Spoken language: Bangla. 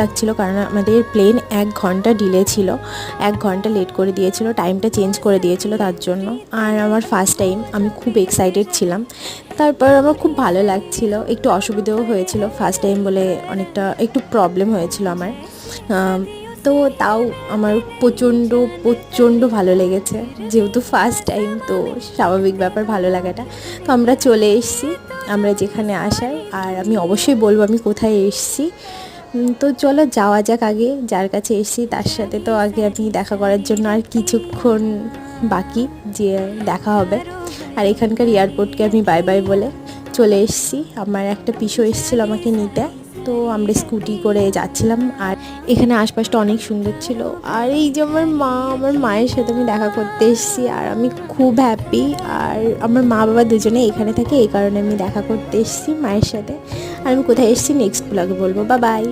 লাগছিল, কারণ আমাদের প্লেন 1 ঘন্টা ডিলে ছিল, 1 ঘন্টা লেট করে দিয়েছিল, টাইমটা চেঞ্জ করে দিয়েছিল তার জন্য। আর আমার ফার্স্ট টাইম, আমি খুব এক্সাইটেড ছিলাম। তারপর আমার খুব ভালো লাগছিল, একটু অসুবিধাও হয়েছিল ফার্স্ট টাইম বলে, অনেকটা একটু প্রবলেম হয়েছিল আমার। তো তাও আমার প্রচণ্ড প্রচণ্ড ভালো লেগেছে, যেহেতু ফার্স্ট টাইম তো স্বাভাবিক ব্যাপার ভালো লাগাটা। তো আমরা চলে এসেছি আমরা যেখানে আসার, আর আমি অবশ্যই বলবো আমি কোথায় এসেছি। তো চলো যাওয়া যাক, আগে যার কাছে এসেছি তার সাথে তো আগে আমি দেখা করার জন্য আর কিছুক্ষণ বাকি, যে দেখা হবে। আর এখানকার এয়ারপোর্টকে আমি বাই বাই বলে চলে এসেছি। আমার একটা পিসো এসেছিলো আমাকে নিতে, তো আমরা স্কুটি করে যাচ্ছিলাম। আর এখানে আশপাশটা অনেক সুন্দর ছিল। আর এই যে আমার মায়ের সাথে আমি দেখা করতে এসেছি, আর আমি খুব হ্যাপি। আর আমার মা বাবা দুজনে এখানে থাকে, এই কারণে আমি দেখা করতে এসেছি মায়ের সাথে। আর আমি কোথায় এসেছি নেক্সট ব্লগে বলবো। Bye bye.